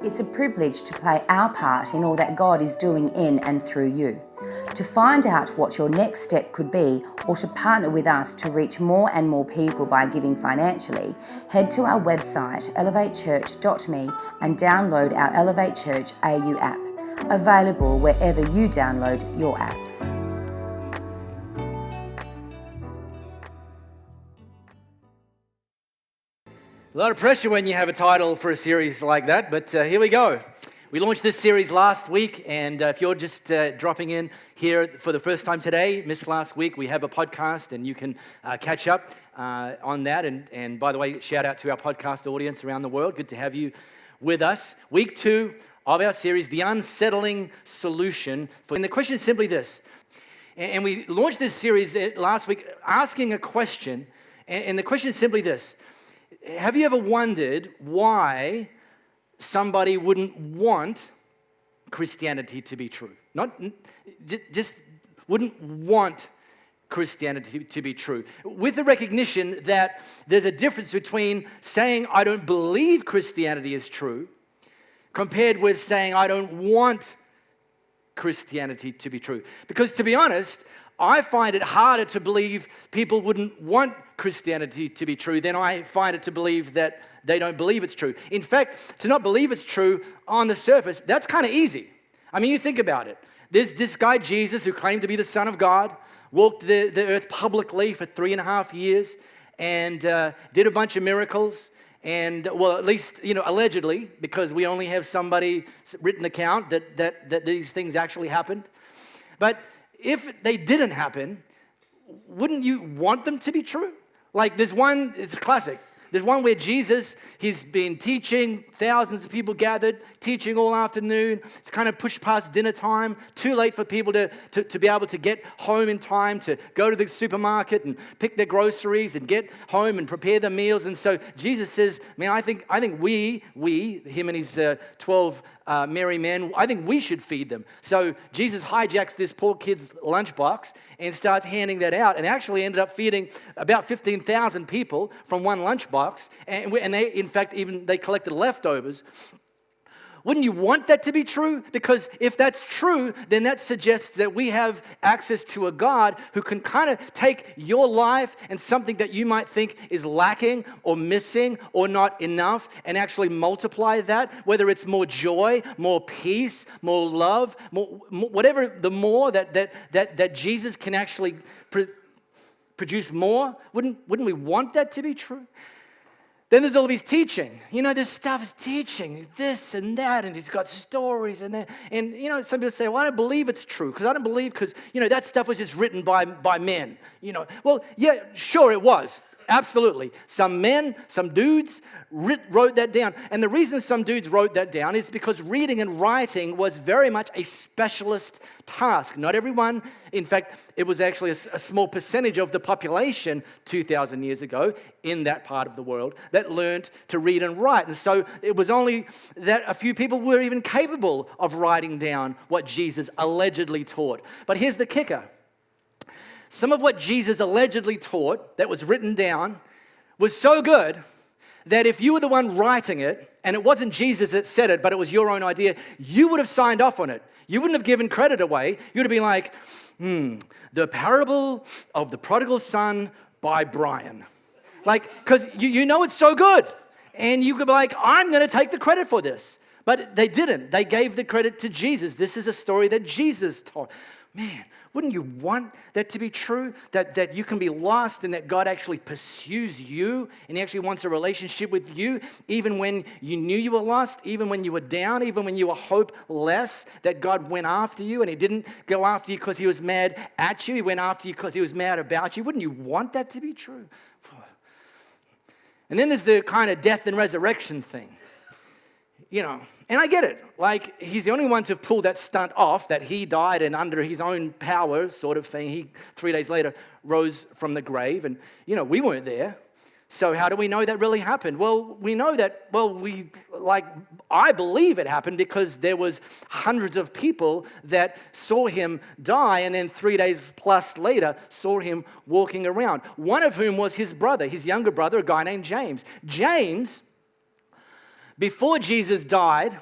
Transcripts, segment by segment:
It's a privilege to play our part in all that God is doing in and through you. To find out what your next step could be, or to partner with us to reach more and more people by giving financially, head to our website elevatechurch.me and download our Elevate Church AU app, available wherever you download your apps. A lot of pressure when you have a title for a series like that, but here we go. We launched this series last week, and if you're just dropping in here for the first time today, missed last week, we have a podcast, and you can catch up on that. And by the way, shout out to our podcast audience around the world. Good to have you with us. Week 2 of our series, The Unsettling Solution. And the question is simply this. And we launched this series last week asking a question, and the question is simply this. Have you ever wondered why somebody wouldn't want Christianity to be true? Just wouldn't want Christianity to be true. With the recognition that there's a difference between saying I don't believe Christianity is true compared with saying I don't want Christianity to be true. Because to be honest, I find it harder to believe people wouldn't want Christianity to be true than I find it to believe that they don't believe it's true. In fact, to not believe it's true on the surface, that's kind of easy. I mean, you think about it. There's this guy, Jesus, who claimed to be the Son of God, walked the earth publicly for 3.5 years and did a bunch of miracles. And, well, at least, allegedly, because we only have somebody's written account that these things actually happened. But if they didn't happen, wouldn't you want them to be true? Like there's one, it's classic. There's one where Jesus, he's been teaching, thousands of people gathered, teaching all afternoon. It's kind of pushed past dinner time, too late for people to be able to get home in time, to go to the supermarket and pick their groceries and get home and prepare their meals. And so Jesus says, man, I think we, him and his 12 merry men, I think we should feed them. So Jesus hijacks this poor kid's lunchbox and starts handing that out, and actually ended up feeding about 15,000 people from one lunchbox. And they, in fact, they collected leftovers. Wouldn't you want that to be true? Because if that's true, then that suggests that we have access to a God who can kind of take your life and something that you might think is lacking or missing or not enough and actually multiply that, whether it's more joy, more peace, more love, more whatever the more that Jesus can actually produce more. Wouldn't we want that to be true? Then there's all of his teaching. This stuff is teaching, this and that, and he's got stories and that. And, some people say, well, I don't believe it's true, because that stuff was just written by men. Well, yeah, sure it was. Absolutely. Some men, some dudes wrote that down. And the reason some dudes wrote that down is because reading and writing was very much a specialist task. Not everyone, in fact, it was actually a small percentage of the population 2,000 years ago in that part of the world that learned to read and write. And so it was only that a few people were even capable of writing down what Jesus allegedly taught. But here's the kicker. Some of what Jesus allegedly taught that was written down was so good that if you were the one writing it, and it wasn't Jesus that said it, but it was your own idea, you would have signed off on it. You wouldn't have given credit away. You would have been like, the parable of the prodigal son by Brian. Because you know it's so good. And you could be like, I'm going to take the credit for this. But they didn't. They gave the credit to Jesus. This is a story that Jesus taught. Man, wouldn't you want that to be true? That you can be lost and that God actually pursues you and he actually wants a relationship with you even when you knew you were lost, even when you were down, even when you were hopeless, that God went after you and he didn't go after you because he was mad at you. He went after you because he was mad about you. Wouldn't you want that to be true? And then there's the kind of death and resurrection thing. And I get it. He's the only one to pull that stunt off, that he died and under his own power sort of thing, he 3 days later rose from the grave. And, we weren't there. So how do we know that really happened? Well, we know that, I believe it happened because there was hundreds of people that saw him die and then 3 days plus later saw him walking around. One of whom was his brother, his younger brother, a guy named James. James, before Jesus died,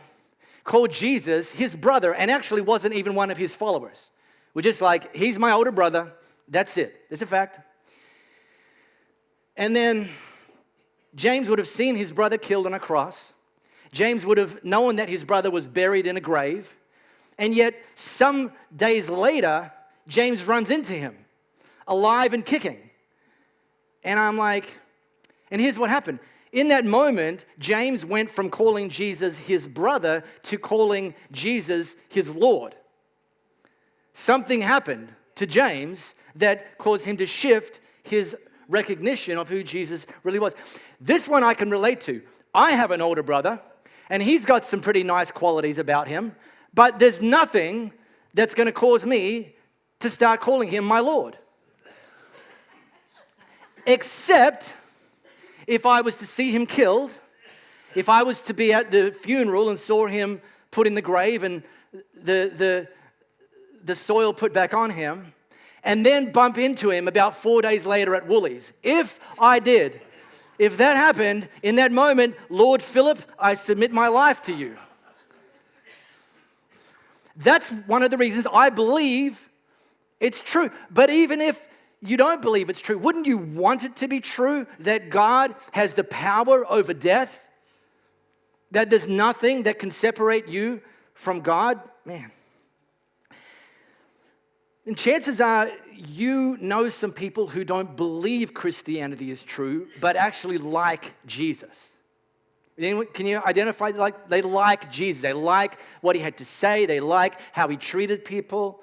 called Jesus his brother and actually wasn't even one of his followers. We're just like, he's my older brother. That's it. It's a fact. And then James would have seen his brother killed on a cross. James would have known that his brother was buried in a grave. And yet, some days later, James runs into him, alive and kicking. And I'm like, and here's what happened. In that moment, James went from calling Jesus his brother to calling Jesus his Lord. Something happened to James that caused him to shift his recognition of who Jesus really was. This one I can relate to. I have an older brother, and he's got some pretty nice qualities about him, but there's nothing that's going to cause me to start calling him my Lord. Except if I was to see him killed, if I was to be at the funeral and saw him put in the grave and the soil put back on him, and then bump into him about 4 days later at Woolies. If I did, if that happened, in that moment, Lord Philip, I submit my life to you. That's one of the reasons I believe it's true. But even if you don't believe it's true, wouldn't you want it to be true that God has the power over death? That there's nothing that can separate you from God? Man. And chances are you know some people who don't believe Christianity is true, but actually like Jesus. Can you identify, like, they like Jesus. They like what he had to say. They like how he treated people.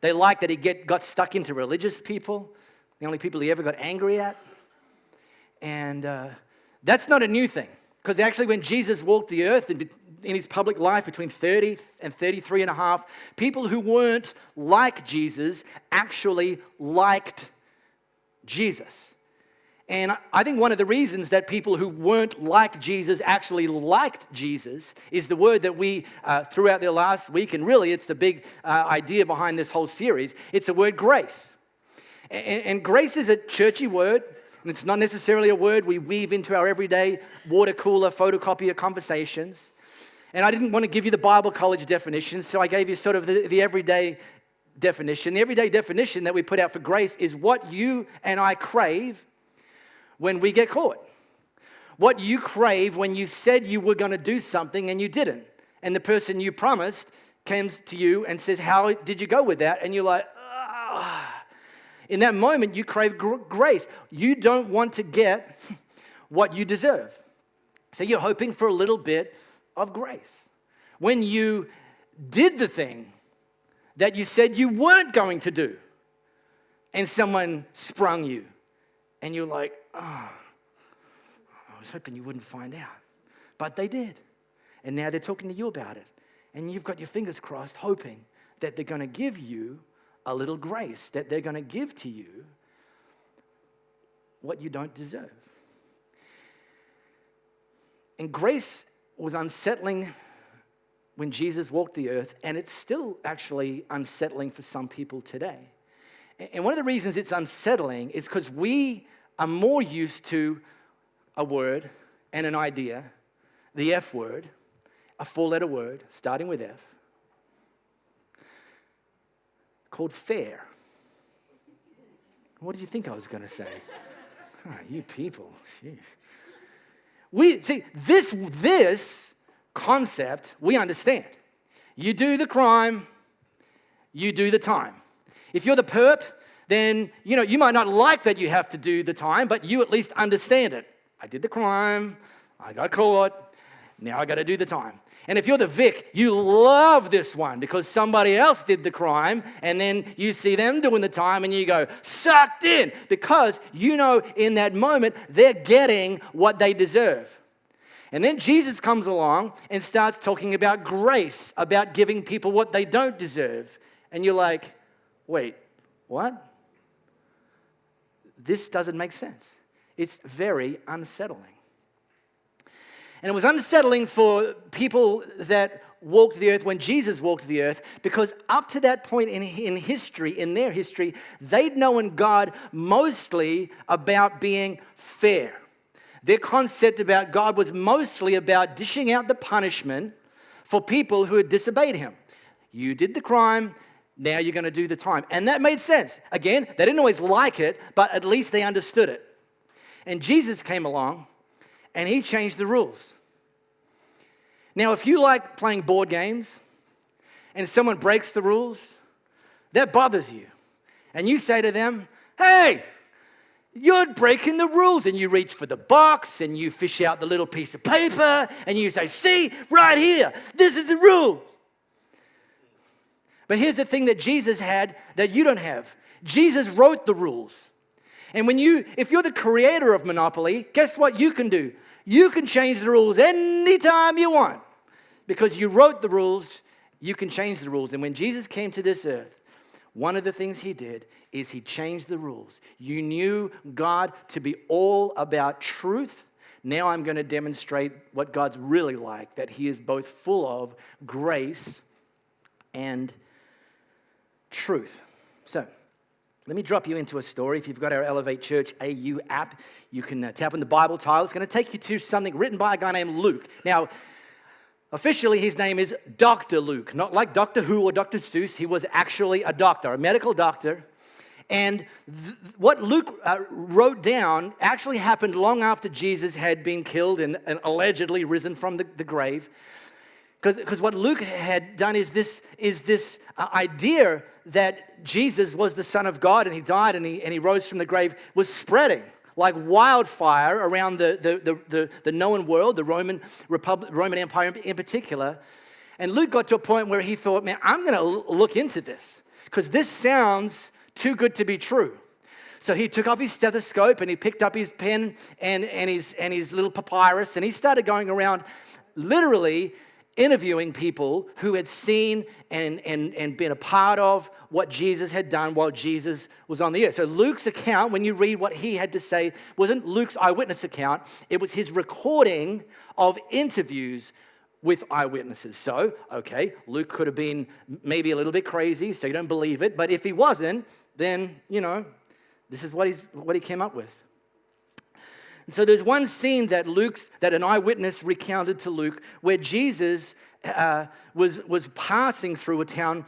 They like that he got stuck into religious people, the only people he ever got angry at. And that's not a new thing. Because actually when Jesus walked the earth in his public life between 30 and 33 and a half, people who weren't like Jesus actually liked Jesus. And I think one of the reasons that people who weren't like Jesus actually liked Jesus is the word that we threw out there last week, and really it's the big idea behind this whole series. It's the word grace. And grace is a churchy word, and it's not necessarily a word we weave into our everyday water cooler photocopier conversations. And I didn't want to give you the Bible college definition, so I gave you sort of the everyday definition. The everyday definition that we put out for grace is what you and I crave when we get caught. What you crave when you said you were going to do something and you didn't. And the person you promised comes to you and says, how did you go with that? And you're like, ah. In that moment, you crave grace. You don't want to get what you deserve. So you're hoping for a little bit of grace. When you did the thing that you said you weren't going to do, and someone sprung you, and you're like, oh, I was hoping you wouldn't find out. But they did. And now they're talking to you about it. And you've got your fingers crossed, hoping that they're going to give you a little grace, that they're going to give to you what you don't deserve. And grace was unsettling when Jesus walked the earth, and it's still actually unsettling for some people today. And one of the reasons it's unsettling is because we are more used to a word and an idea, the F word, a four-letter word starting with F, called fair. What did you think I was going to say? Oh, you people. Jeez. We see this concept we understand. You do the crime, you do the time. If you're the perp, then you might not like that you have to do the time, but you at least understand it. I did the crime, I got caught, now I got to do the time. And if you're the Vic, you love this one because somebody else did the crime, and then you see them doing the time and you go, sucked in, because in that moment they're getting what they deserve. And then Jesus comes along and starts talking about grace, about giving people what they don't deserve. And you're like, wait, what? This doesn't make sense. It's very unsettling. And it was unsettling for people that walked the earth when Jesus walked the earth, because up to that point in their history, they'd known God mostly about being fair. Their concept about God was mostly about dishing out the punishment for people who had disobeyed him. You did the crime, now you're going to do the time. And that made sense. Again, they didn't always like it, but at least they understood it. And Jesus came along, and he changed the rules. Now, if you like playing board games, and someone breaks the rules, that bothers you. And you say to them, hey, you're breaking the rules. And you reach for the box, and you fish out the little piece of paper, and you say, see, right here, this is the rule. But here's the thing that Jesus had that you don't have. Jesus wrote the rules. And if you're the creator of Monopoly, guess what you can do? You can change the rules anytime you want. Because you wrote the rules, you can change the rules. And when Jesus came to this earth, one of the things he did is he changed the rules. You knew God to be all about truth. Now I'm going to demonstrate what God's really like, that he is both full of grace and truth. So, let me drop you into a story. If you've got our Elevate Church AU app, you can tap on the Bible title. It's going to take you to something written by a guy named Luke. Now, officially, his name is Dr. Luke, not like Doctor Who or Dr. Seuss. He was actually a doctor, a medical doctor. And what Luke wrote down actually happened long after Jesus had been killed and allegedly risen from the grave. Because what Luke had done is this idea that Jesus was the Son of God and he died and he rose from the grave was spreading like wildfire around the known world, the Roman Empire in particular. And Luke got to a point where he thought, man, I'm going to look into this because this sounds too good to be true. So he took off his stethoscope and he picked up his pen and his little papyrus and he started going around literally interviewing people who had seen and been a part of what Jesus had done while Jesus was on the earth. So Luke's account, when you read what he had to say, wasn't Luke's eyewitness account. It was his recording of interviews with eyewitnesses. So, okay, Luke could have been maybe a little bit crazy, so you don't believe it. But if he wasn't, then, this is what he came up with. And so there's one scene that an eyewitness recounted to Luke where Jesus was passing through a town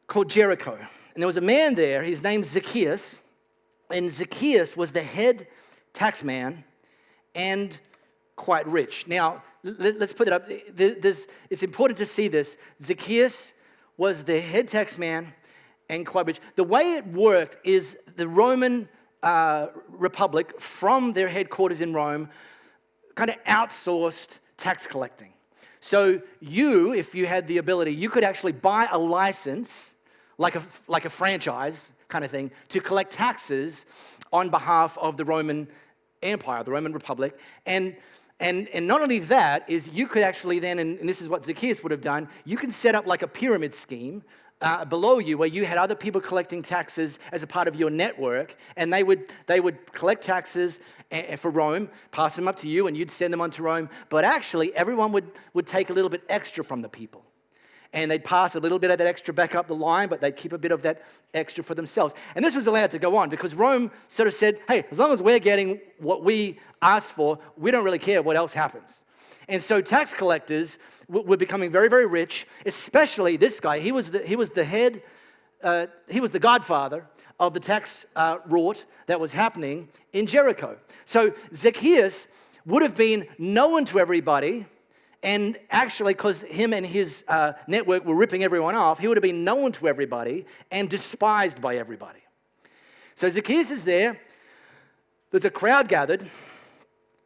called Jericho. And there was a man there, his name's Zacchaeus, and Zacchaeus was the head tax man and quite rich. Now, let's put it up. It's important to see this. Zacchaeus was the head tax man and quite rich. The way it worked is the Roman Republic, from their headquarters in Rome, kind of outsourced tax collecting. So if you had the ability, you could actually buy a license, like a franchise kind of thing, to collect taxes on behalf of the Roman Empire, the Roman Republic. And not only that, is you could actually then, and this is what Zacchaeus would have done, you can set up like a pyramid scheme below you where you had other people collecting taxes as a part of your network, and they would collect taxes for Rome, pass them up to you, and you'd send them on to Rome. But actually, everyone would take a little bit extra from the people. And they'd pass a little bit of that extra back up the line, but they'd keep a bit of that extra for themselves. And this was allowed to go on because Rome sort of said, hey, as long as we're getting what we asked for, we don't really care what else happens. And so tax collectors were becoming very, very rich, especially this guy. He was the head, he was the godfather of the tax rort that was happening in Jericho. So Zacchaeus would have been known to everybody, and actually, because him and his network were ripping everyone off, he would have been known to everybody and despised by everybody. So Zacchaeus is there. There's a crowd gathered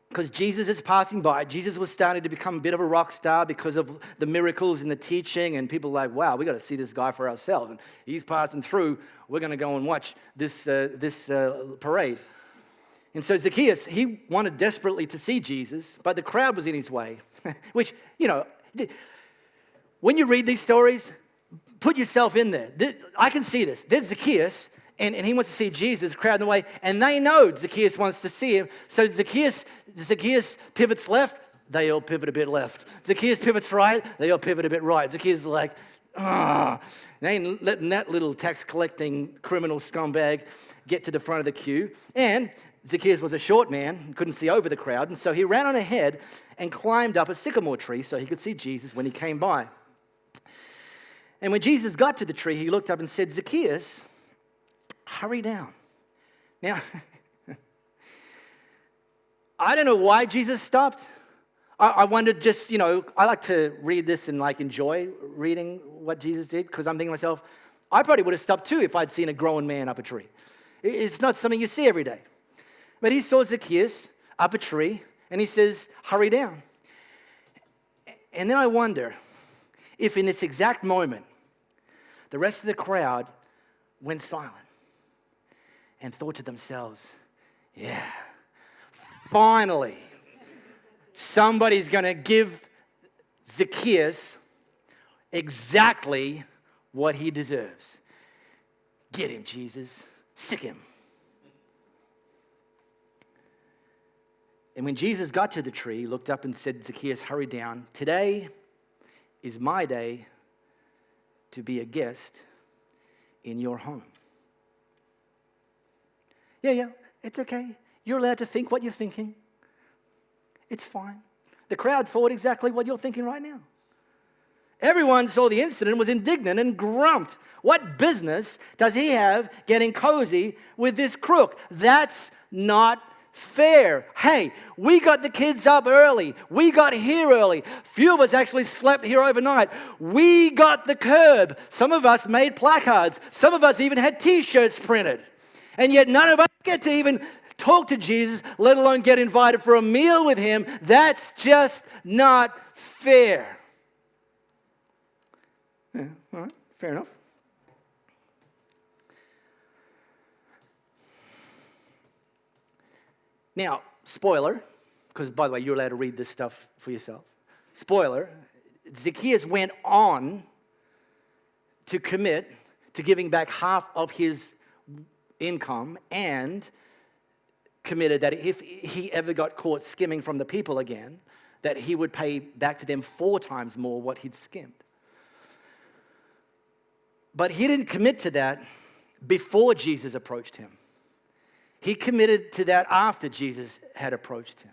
because Jesus is passing by. Jesus was starting to become a bit of a rock star because of the miracles and the teaching, and people are like, wow, we got to see this guy for ourselves. And he's passing through. We're going to go and watch this parade. And so Zacchaeus, he wanted desperately to see Jesus, but the crowd was in his way, which, when you read these stories, put yourself in there. I can see this. There's Zacchaeus, and he wants to see Jesus, crowd in the way, and they know Zacchaeus wants to see him. So Zacchaeus pivots left, they all pivot a bit left. Zacchaeus pivots right, they all pivot a bit right. Zacchaeus is like, they ain't letting that little tax collecting criminal scumbag get to the front of the queue. And Zacchaeus was a short man and couldn't see over the crowd, and so he ran on ahead and climbed up a sycamore tree so he could see Jesus when he came by. And when Jesus got to the tree, he looked up and said, "Zacchaeus, hurry down." Now, I don't know why Jesus stopped. I wondered just, I like to read this and enjoy reading what Jesus did, because I'm thinking to myself, I probably would have stopped too if I'd seen a grown man up a tree. It's not something you see every day. But he saw Zacchaeus up a tree and he says, "Hurry down." And then I wonder if in this exact moment, the rest of the crowd went silent and thought to themselves, "Yeah, finally, somebody's going to give Zacchaeus exactly what he deserves. Get him, Jesus. Sick him." And when Jesus got to the tree, he looked up and said, "Zacchaeus, hurry down. Today is my day to be a guest in your home." Yeah, it's okay. You're allowed to think what you're thinking. It's fine. The crowd thought exactly what you're thinking right now. Everyone saw the incident, was indignant and grumped. What business does he have getting cozy with this crook? That's not fair. Hey, we got the kids up early. We got here early. Few of us actually slept here overnight. We got the curb. Some of us made placards. Some of us even had T-shirts printed. And yet none of us get to even talk to Jesus, let alone get invited for a meal with him. That's just not fair. Yeah, all right, fair enough. Now, spoiler, because by the way, you're allowed to read this stuff for yourself. Spoiler, Zacchaeus went on to commit to giving back half of his income, and committed that if he ever got caught skimming from the people again, that he would pay back to them 4 times more what he'd skimmed. But he didn't commit to that before Jesus approached him. He committed to that after Jesus had approached him.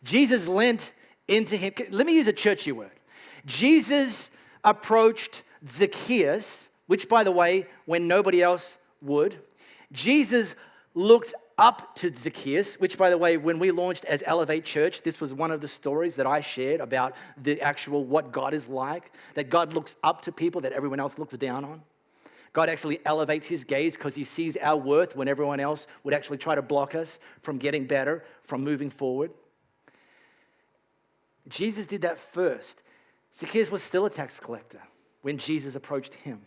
Jesus leant into him. Let me use a churchy word. Jesus approached Zacchaeus, which, by the way, when nobody else would. Jesus looked up to Zacchaeus, which, by the way, when we launched as Elevate Church, this was one of the stories that I shared about the actual what God is like, that God looks up to people that everyone else looks down on. God actually elevates his gaze because he sees our worth when everyone else would actually try to block us from getting better, from moving forward. Jesus did that first. Zacchaeus was still a tax collector when Jesus approached him.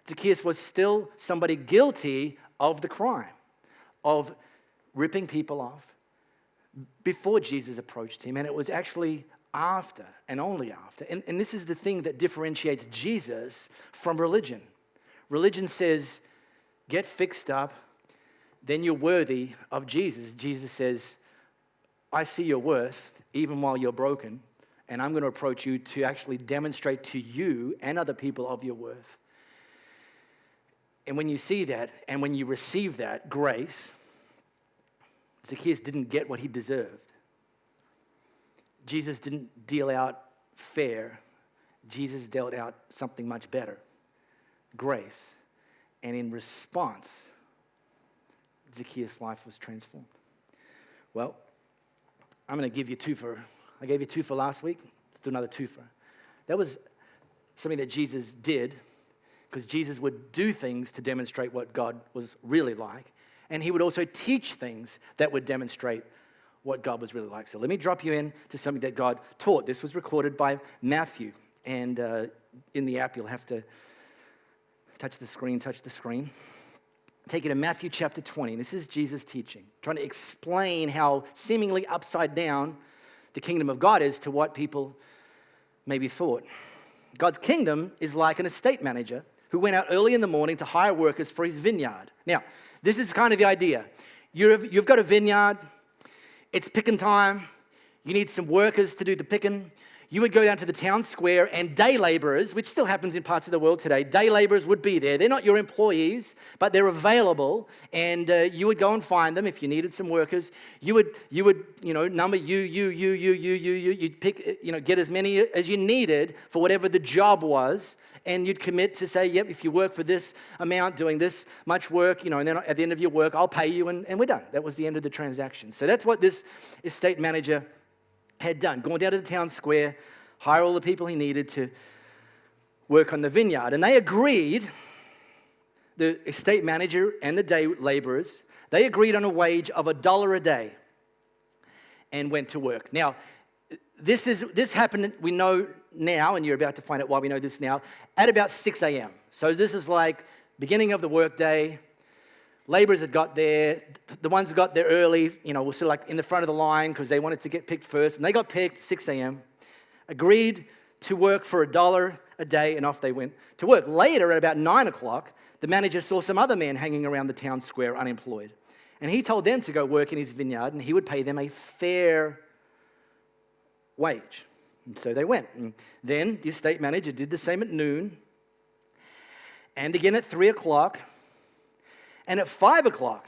Zacchaeus was still somebody guilty of the crime of ripping people off before Jesus approached him. And it was actually after and only after. And this is the thing that differentiates Jesus from religion. Religion says, get fixed up, then you're worthy of Jesus. Jesus says, I see your worth even while you're broken, and I'm going to approach you to actually demonstrate to you and other people of your worth. And when you see that, and when you receive that grace, Zacchaeus didn't get what he deserved. Jesus didn't deal out fair. Jesus dealt out something much better. Grace. And in response, Zacchaeus' life was transformed. Well, I'm going to give you two for. I gave you 2 for last week. Let's do another 2 for. That was something that Jesus did, because Jesus would do things to demonstrate what God was really like, and he would also teach things that would demonstrate what God was really like. So let me drop you in to something that God taught. This was recorded by Matthew, and in the app you'll have to touch the screen. Take you to Matthew chapter 20. This is Jesus teaching, trying to explain how seemingly upside down the kingdom of God is to what people maybe thought. God's kingdom is like an estate manager who went out early in the morning to hire workers for his vineyard. Now, this is kind of the idea. You've got a vineyard. It's picking time. You need some workers to do the picking. you would go down to the town square and day laborers, which still happens in parts of the world today, day laborers would be there. They're not your employees, but they're available, and you would go and find them if you needed some workers. You would number you'd pick, get as many as you needed for whatever the job was, and you'd commit to say, yep, if you work for this amount, doing this much work, and then at the end of your work, I'll pay you, and we're done. That was the end of the transaction. So that's what this estate manager had done, gone down to the town square, hire all the people he needed to work on the vineyard. And they agreed, the estate manager and the day laborers, they agreed on a wage of $1 a day and went to work. Now, this happened, we know now, and you're about to find out why we know this now, at about 6 a.m. So this is like beginning of the workday. Laborers had got there. The ones that got there early, were sort of like in the front of the line because they wanted to get picked first. And they got picked 6 a.m., agreed to work for $1 a day, and off they went to work. Later, at about 9 o'clock, the manager saw some other men hanging around the town square unemployed. And he told them to go work in his vineyard, and he would pay them a fair wage. And so they went. And then the estate manager did the same at noon, and again at 3 o'clock. And at 5 o'clock,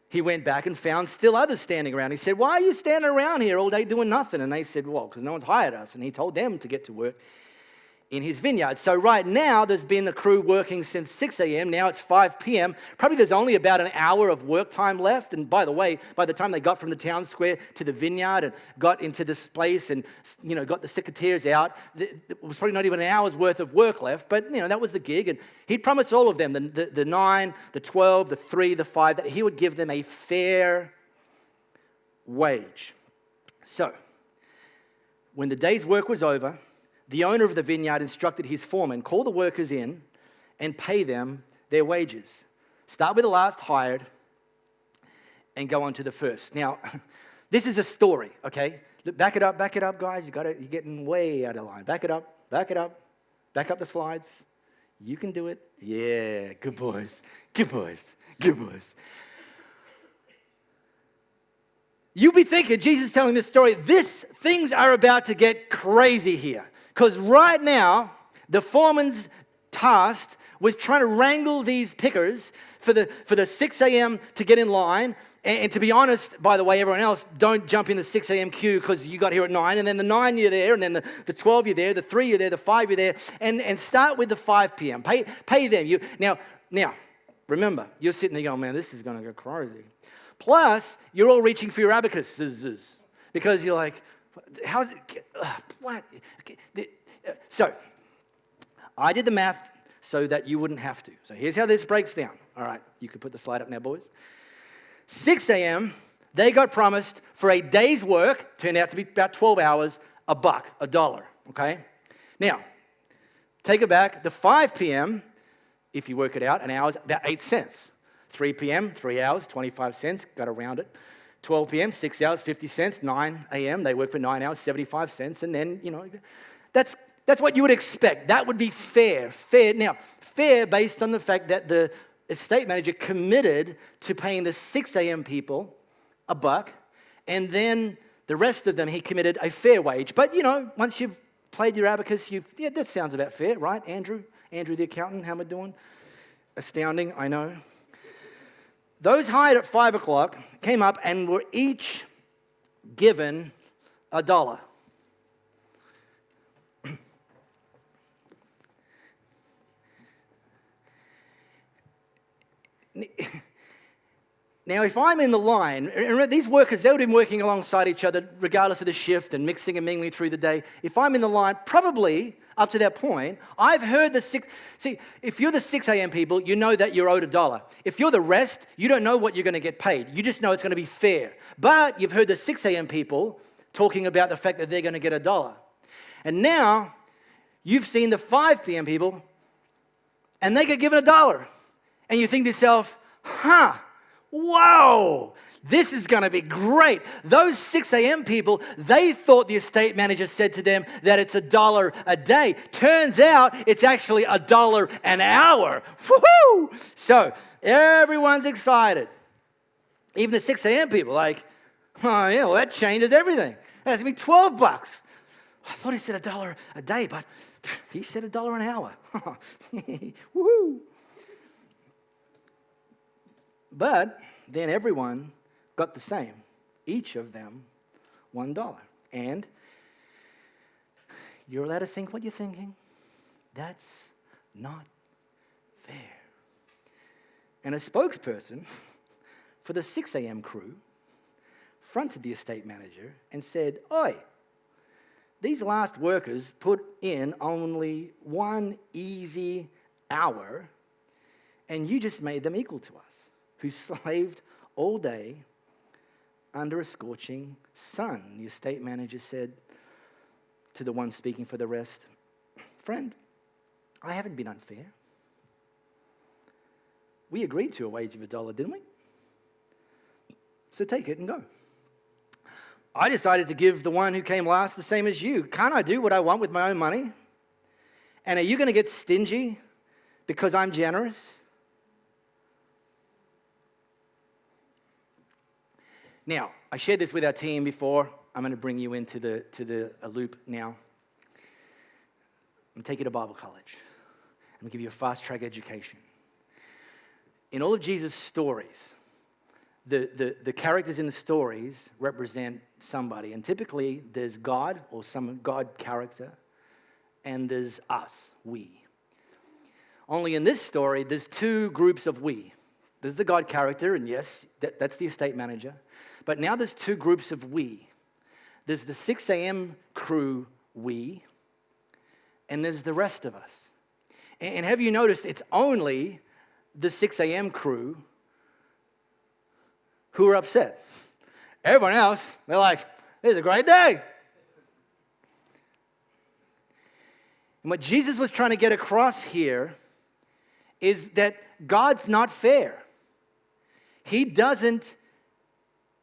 he went back and found still others standing around. He said, why are you standing around here all day doing nothing? And they said, well, because no one's hired us. And he told them to get to work in his vineyard. So right now, there's been a crew working since 6 a.m. Now it's 5 p.m. Probably there's only about an hour of work time left. And by the way, by the time they got from the town square to the vineyard and got into this place and, got the secateurs out, it was probably not even an hour's worth of work left. But, that was the gig. And he promised all of them, the 9, the 12, the 3, the 5, that he would give them a fair wage. So, when the day's work was over, the owner of the vineyard instructed his foreman, call the workers in and pay them their wages. Start with the last hired and go on to the first. Now, this is a story, okay? Look, back it up, guys. You're getting way out of line. Back it up. Back up the slides. You can do it. Yeah, good boys. You'll be thinking, Jesus telling this story, things are about to get crazy here. Because right now, the foreman's tasked with trying to wrangle these pickers for the 6 a.m. to get in line. And to be honest, by the way, everyone else, don't jump in the 6 a.m. queue because you got here at 9. And then the 9 you're there, and then the 12 you're there, the 3 you're there, the 5 you're there. And start with the 5 p.m. Pay them. Now, remember, you're sitting there going, man, this is going to go crazy. Plus, you're all reaching for your abacuses because you're like, how's it? What? So, I did the math so that you wouldn't have to. So here's how this breaks down. All right, you could put the slide up now, boys. 6 a.m., they got promised for a day's work, turned out to be about 12 hours, $1, okay? Now, take it back. The 5 p.m., if you work it out, an hour is about 8 cents. 3 p.m., 3 hours, 25 cents, got to round it. 12 p.m., 6 hours, 50 cents. 9 a.m., they work for 9 hours, 75 cents. And then, that's what you would expect. That would be fair. Now, fair based on the fact that the estate manager committed to paying the 6 a.m. people $1, and then the rest of them, he committed a fair wage. But, once you've played your abacus, that sounds about fair, right, Andrew? Andrew the accountant, how am I doing? Astounding, I know. Those hired at 5 o'clock came up and were each given $1. Now, if I'm in the line, and remember, these workers, they would have been working alongside each other regardless of the shift and mixing and mingling through the day. If I'm in the line, probably up to that point, I've heard if you're the 6 a.m. people, you know that you're owed $1. If you're the rest, you don't know what you're going to get paid. You just know it's going to be fair. But you've heard the 6 a.m. people talking about the fact that they're going to get $1. And now, you've seen the 5 p.m. people, and they get given $1. And you think to yourself, whoa, this is going to be great. Those 6 a.m. people, they thought the estate manager said to them that it's $1 a day. Turns out it's actually $1 an hour. Woohoo! So everyone's excited. Even the 6 a.m. people like, oh yeah, well that changes everything. That's going to be $12. I thought he said $1 a day, but he said $1 an hour. Woohoo! But then everyone got the same. Each of them $1. And you're allowed to think what you're thinking. That's not fair. And a spokesperson for the 6 a.m. crew fronted the estate manager and said, "Oi, these last workers put in only 1 easy hour, and you just made them equal to us, who slaved all day under a scorching sun." The estate manager said to the one speaking for the rest, "Friend, I haven't been unfair. We agreed to a wage of $1, didn't we? So take it and go. I decided to give the one who came last the same as you. Can't I do what I want with my own money? And are you going to get stingy because I'm generous?" Now, I shared this with our team before. I'm going to bring you into a loop now. I'm going to take you to Bible college. I'm going to give you a fast-track education. In all of Jesus' stories, the characters in the stories represent somebody. And typically, there's God or some God character, and there's us, we. Only in this story, there's two groups of we. There's the God character, and yes, that's the estate manager. But now there's two groups of we. There's the 6 a.m. crew, we, and there's the rest of us. And have you noticed it's only the 6 a.m. crew who are upset? Everyone else, they're like, "This is a great day." And what Jesus was trying to get across here is that God's not fair. He doesn't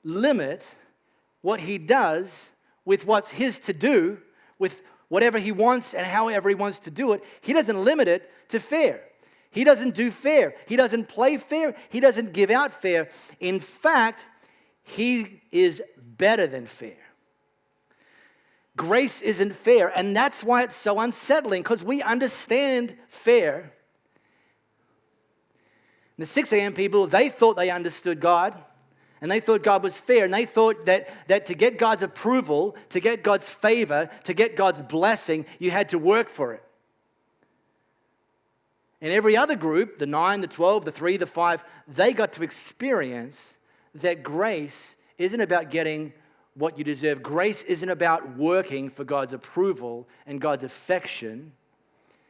limit what he does with what's his to do, with whatever he wants and however he wants to do it. He doesn't limit it to fair. He doesn't do fair. He doesn't play fair. He doesn't give out fair. In fact, he is better than fair. Grace isn't fair, and that's why it's so unsettling, because we understand fair. The 6 a.m. people, they thought they understood God, and they thought God was fair, and they thought that to get God's approval, to get God's favor, to get God's blessing, you had to work for it. And every other group, the 9, the 12, the 3, the 5, they got to experience that grace isn't about getting what you deserve. Grace isn't about working for God's approval and God's affection.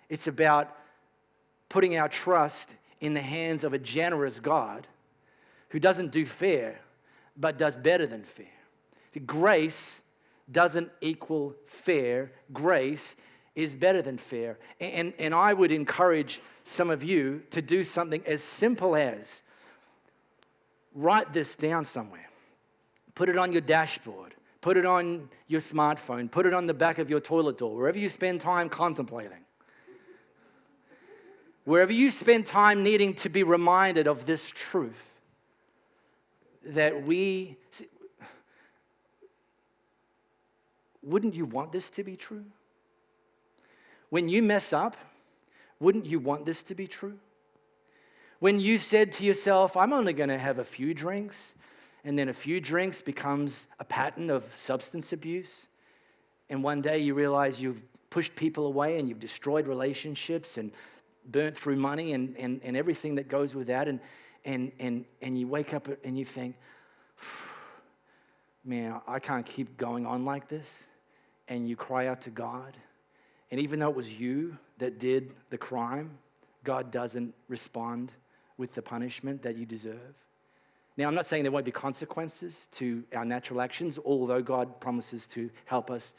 It's about putting our trust in the hands of a generous God who doesn't do fair, but does better than fair. See, grace doesn't equal fair. Grace is better than fair. And I would encourage some of you to do something as simple as write this down somewhere. Put it on your dashboard. Put it on your smartphone. Put it on the back of your toilet door, wherever you spend time contemplating. Wherever you spend time needing to be reminded of this truth, that wouldn't you want this to be true? When you mess up, wouldn't you want this to be true? When you said to yourself, "I'm only going to have a few drinks," and then a few drinks becomes a pattern of substance abuse, and one day you realize you've pushed people away and you've destroyed relationships and burnt through money and everything that goes with that, and you wake up and you think, "Man, I can't keep going on like this," and you cry out to God. And even though it was you that did the crime, God doesn't respond with the punishment that you deserve. Now, I'm not saying there won't be consequences to our natural actions, although God promises to help us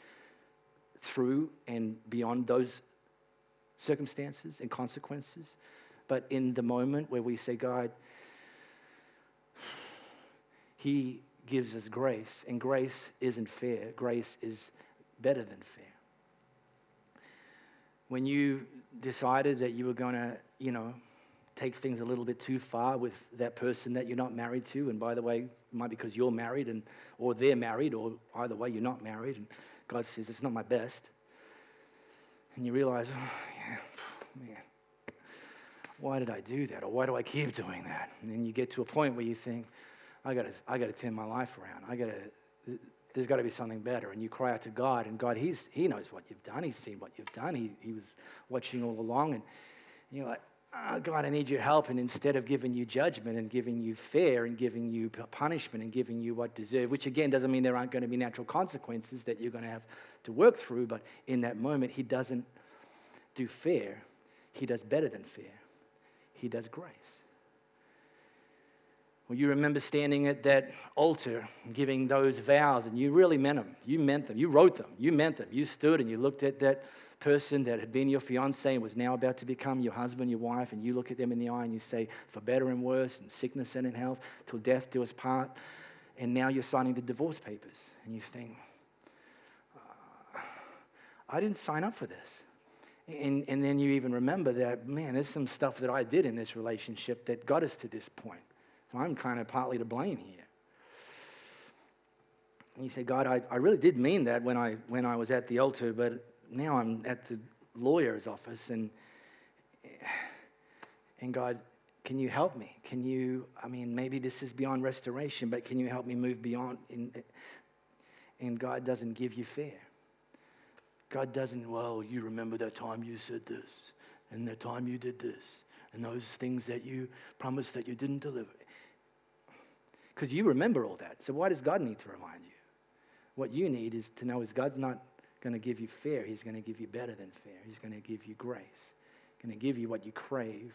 through and beyond those circumstances and consequences. But in the moment where we say, "God, he gives us grace," and grace isn't fair. Grace is better than fair. When you decided that you were going to, take things a little bit too far with that person that you're not married to, and by the way, it might be because you're married or they're married, or either way, you're not married, and God says, it's not my best. And you realize, oh, yeah, man, why did I do that? Or why do I keep doing that? And then you get to a point where you think, I gotta turn my life around. There's got to be something better. And you cry out to God, and God, He knows what you've done. He's seen what you've done. He was watching all along. And you're like, oh, God, I need your help. And instead of giving you judgment and giving you fear and giving you punishment and giving you what deserve, which again doesn't mean there aren't going to be natural consequences that you're going to have to work through, but in that moment, He doesn't do fear. He does better than fear. He does grace. Well, you remember standing at that altar giving those vows, and you really meant them. You meant them. You wrote them. You meant them. You stood and you looked at that person that had been your fiancé and was now about to become your husband, your wife, and you look at them in the eye and you say, for better and worse, in sickness and in health, till death do us part. And now you're signing the divorce papers. And you think, I didn't sign up for this. And then you even remember that, man, there's some stuff that I did in this relationship that got us to this point. So I'm kind of partly to blame here. And you say, God, I really did mean that when I was at the altar, but now I'm at the lawyer's office, and God, can you help me? Maybe this is beyond restoration, but can you help me move beyond? And God doesn't give you fear. God doesn't, well, you remember that time you said this, and that time you did this, and those things that you promised that you didn't deliver. Because you remember all that. So why does God need to remind you? What you need is to know is God's not going to give you fear. He's going to give you better than fear. He's going to give you grace. He's going to give you what you crave.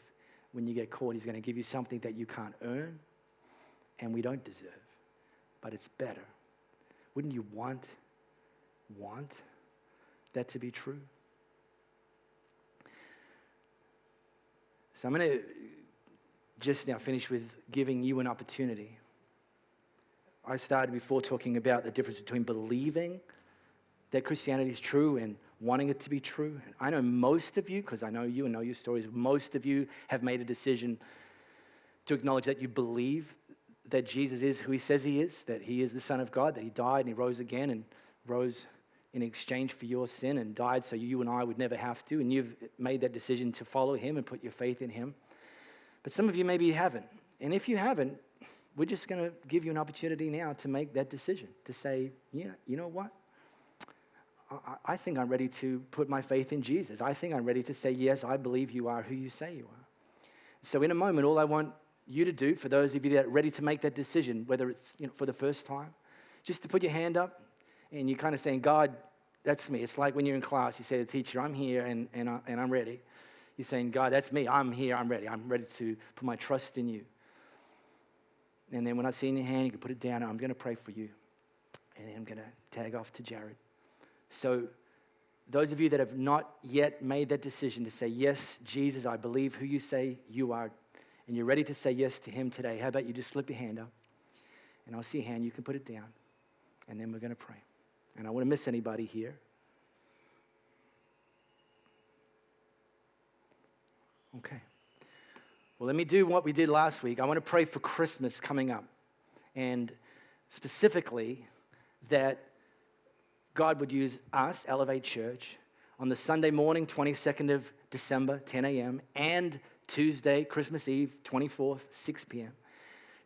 When you get caught, He's going to give you something that you can't earn and we don't deserve. But it's better. Wouldn't you want that to be true? So I'm going to just now finish with giving you an opportunity. I started before talking about the difference between believing that Christianity is true and wanting it to be true. And I know most of you, because I know you and know your stories, most of you have made a decision to acknowledge that you believe that Jesus is who He says He is, that He is the Son of God, that He died and He rose again and rose in exchange for your sin and died so you and I would never have to. And you've made that decision to follow Him and put your faith in Him. But some of you maybe haven't. And if you haven't, we're just going to give you an opportunity now to make that decision, to say, yeah, you know what? I think I'm ready to put my faith in Jesus. I think I'm ready to say, yes, I believe you are who you say you are. So in a moment, all I want you to do, for those of you that are ready to make that decision, whether it's for the first time, just to put your hand up and you're kind of saying, God, that's me. It's like when you're in class, you say to the teacher, I'm here and I'm ready. You're saying, God, that's me. I'm here. I'm ready. I'm ready to put my trust in you. And then when I see in your hand, you can put it down. I'm going to pray for you. And then I'm going to tag off to Jared. So those of you that have not yet made that decision to say, yes, Jesus, I believe who you say you are, and you're ready to say yes to Him today, how about you just slip your hand up? And I'll see your hand. You can put it down. And then we're going to pray. And I don't want to miss anybody here. Okay. Well, let me do what we did last week. I want to pray for Christmas coming up. And specifically, that God would use us, Elevate Church, on the Sunday morning, 22nd of December, 10 a.m., and Tuesday, Christmas Eve, 24th, 6 p.m.,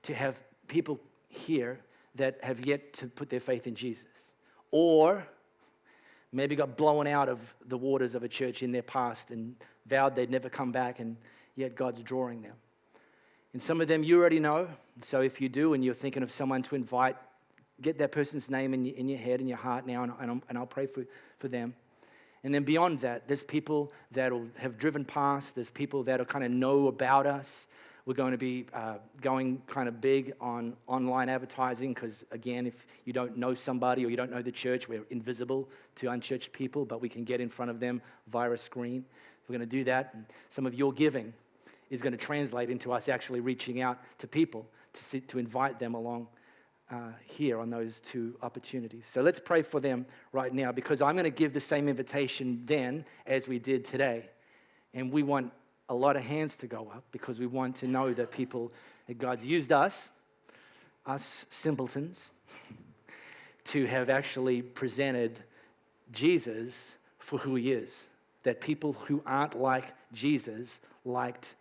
to have people here that have yet to put their faith in Jesus, or maybe got blown out of the waters of a church in their past and vowed they'd never come back, and yet God's drawing them. And some of them you already know, so if you do and you're thinking of someone to invite, get that person's name in your head, in your heart now, and I'll pray for them. And then beyond that, there's people that will have driven past, there's people that will kind of know about us. We're going to be going kind of big on online advertising because, again, if you don't know somebody or you don't know the church, we're invisible to unchurched people, but we can get in front of them via a screen. We're going to do that. And some of your giving is going to translate into us actually reaching out to people to invite them along here on those two opportunities. So let's pray for them right now, because I'm going to give the same invitation then as we did today. And we want a lot of hands to go up because we want to know that that God's used us simpletons, to have actually presented Jesus for who he is, that people who aren't like Jesus liked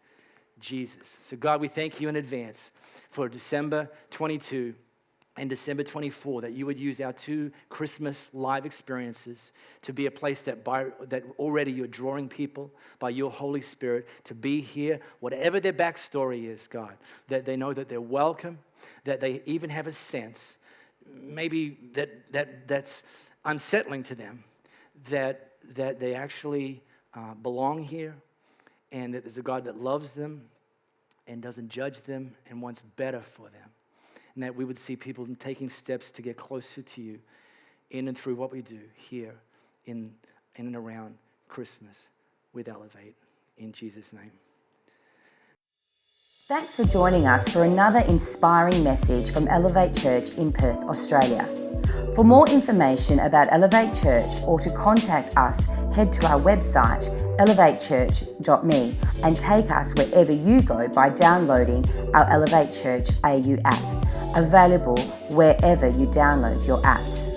Jesus. So God, we thank you in advance for December 22 and December 24, that you would use our 2 Christmas live experiences to be a place that already you're drawing people by your Holy Spirit to be here, whatever their backstory is, God, that they know that they're welcome, that they even have a sense, maybe that's unsettling to them, that they actually belong here, and that there's a God that loves them and doesn't judge them and wants better for them. And that we would see people taking steps to get closer to you in and through what we do here in and around Christmas with Elevate. In Jesus' name. Thanks for joining us for another inspiring message from Elevate Church in Perth, Australia. For more information about Elevate Church or to contact us, head to our website, elevatechurch.me, and take us wherever you go by downloading our Elevate Church AU app, available wherever you download your apps.